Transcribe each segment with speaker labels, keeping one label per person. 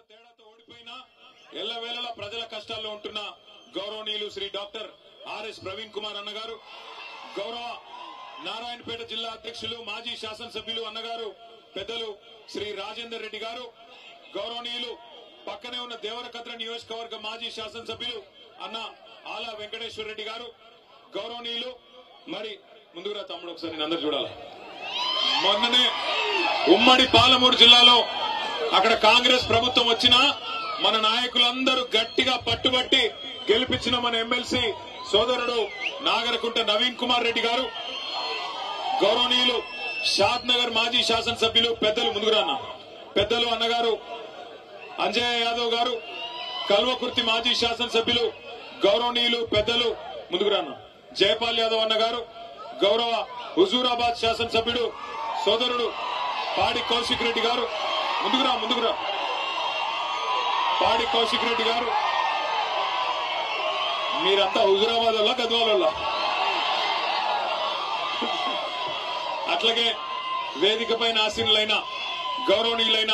Speaker 1: తేడాతో ఓడిపోయినా ఎల్లవేళలా ప్రజల కష్టాల్లో ఉంటున్న గౌరవనీయులు శ్రీ డాక్టర్ ఆర్ఎస్ ప్రవీణ్ కుమార్ అన్నగారు, గౌరవ నారాయణపేట జిల్లా అధ్యక్షులు మాజీ శాసనసభ్యులు అన్నగారు పెద్దలు శ్రీ రాజేందర్ రెడ్డి గారు, గౌరవనీయులు పక్కనే ఉన్న దేవరకద్ర నియోజకవర్గ మాజీ శాసనసభ్యులు అన్న ఆలా వెంకటేశ్వర రెడ్డి గారు, గౌరవనీయులు మరి ముందుగా తమ్ముడు ఒకసారి అందరు చూడాలి. మొన్ననే ఉమ్మడి పాలమూరు జిల్లాలో అక్కడ కాంగ్రెస్ ప్రభుత్వం వచ్చినా మన నాయకులందరూ గట్టిగా పట్టుబట్టి గెలిపించిన మన ఎమ్మెల్సీ సోదరుడు నాగరకుంట నవీన్ కుమార్ రెడ్డి గారు, గౌరవనీయులు షాద్ నగర్ మాజీ శాసనసభ్యులు పెద్దలు ముందుగురాన్న పెద్దలు అన్నగారు అంజయ్య యాదవ్ గారు, కల్వకుర్తి మాజీ శాసనసభ్యులు గౌరవనీయులు పెద్దలు ముందుగురాన్న జయపాల్ యాదవ్ అన్న గారు, గౌరవ హుజూరాబాద్ శాసనసభ్యుడు సోదరుడు పాడి కౌశిక్ రెడ్డి గారు, ముందుగురా పాడి కౌశిక్ రెడ్డి గారు, మీరంతా హుజూరాబాద్ వల్ల గద్వాల వల్ల. అట్లాగే వేదిక పైన ఆసీనులైన గౌరవనీయులైన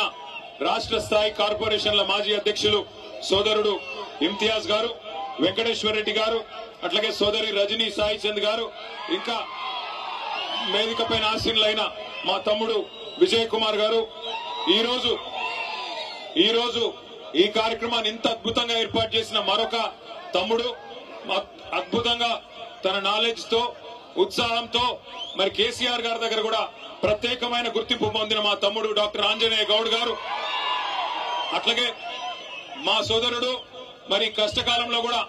Speaker 1: రాష్ట్ర స్థాయి కార్పొరేషన్ల మాజీ అధ్యక్షులు సోదరుడు ఇమ్తియాజ్ గారు, వెంకటేశ్వర రెడ్డి గారు, అట్లాగే సోదరి రజనీ సాయి చంద్ గారు, ఇంకా వేదిక పైన ఆసీనులైన మా తమ్ముడు విజయ్ కుమార్ గారు, ఈ రోజు ఈ కార్యక్రమాన్ని ఇంత అద్భుతంగా ఏర్పాటు చేసిన మరొక తమ్ముడు, అద్భుతంగా తన నాలెడ్జ్ తో ఉత్సాహంతో మరి కేసీఆర్ గారి దగ్గర కూడా ప్రత్యేకమైన గుర్తింపు పొందిన మా తమ్ముడు డాక్టర్ ఆంజనేయ గౌడ్ గారు, అట్లాగే మా సోదరుడు మరి కష్టకాలంలో కూడా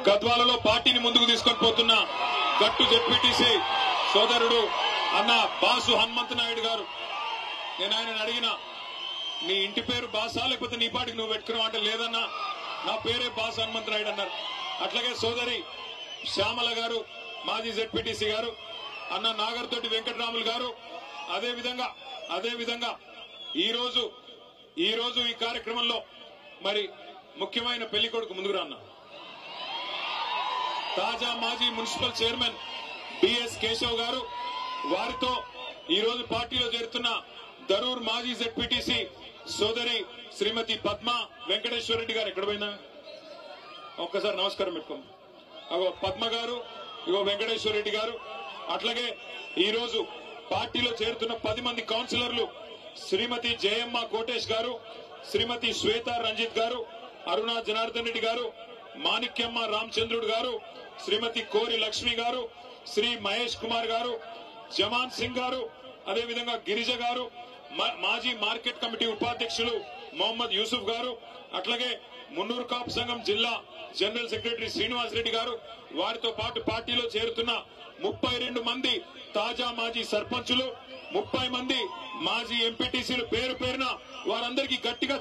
Speaker 1: గద్వాలలో పార్టీని ముందుకు తీసుకొని పోతున్న గట్టు జెడ్పీటీసీ సోదరుడు అన్న బాసు హనుమంత్ నాయుడు గారు. నేను ఆయన అడిగిన, నీ ఇంటి పేరు బాసా లేకపోతే నీ పాటికి నువ్వు పెట్టుకున్నావు అంటే లేదన్నా, నా పేరే బాసు హనుమంత్ నాయుడు అన్నారు. అట్లాగే సోదరి శ్యామల గారు మాజీ జెడ్పీటీసీ గారు, అన్న నాగర్తోటి వెంకటరాములు గారు, అదేవిధంగా ఈ రోజు ఈ కార్యక్రమంలో మరి ముఖ్యమైన పెళ్లి కొడుకు ముందుకు రాన్న తాజా మాజీ మున్సిపల్ చైర్మన్ బిఎస్ కేశవ్ గారు, వారితో ఈ రోజు పార్టీలో చేరుతున్న దరూర్ మాజీ జెడ్పీటీసీ సోదరి శ్రీమతి పద్మ వెంకటేశ్వర రెడ్డి గారు. ఎక్కడ పోయినా ఒక్కసారి నమస్కారం పెట్టుకోండి. అగో పద్మ గారు, ఇగో వెంకటేశ్వర రెడ్డి గారు, అట్లాగే ఈ రోజు పార్టీలో చేరుతున్న 10 మంది కౌన్సిలర్లు శ్రీమతి జయమ్మ కోటేష్ గారు, శ్రీమతి శ్వేత రంజిత్ గారు, అరుణా జనార్దన్ రెడ్డి గారు, మాణిక్యమ్మ రామచంద్రుడు గారు, శ్రీమతి కోరి లక్ష్మి గారు, శ్రీ మహేష్ కుమార్ గారు, జమాన్ సింగ్ గారు, అదేవిధంగా గిరిజ గారు, మాజీ మార్కెట్ కమిటీ ఉపాధ్యక్షులు మొహమ్మద్ యూసుఫ్ గారు, అట్లాగే మున్నూరు కాపు సంఘం జిల్లా జనరల్ సెక్రటరీ శ్రీనివాస్ రెడ్డి గారు, వారితో పాటు పార్టీలో చేరుతున్న 32 మంది తాజా మాజీ సర్పంచులు, 30 మంది మాజీ ఎంపీటీసీలు పేరు పేరున వారందరికీ గట్టిగా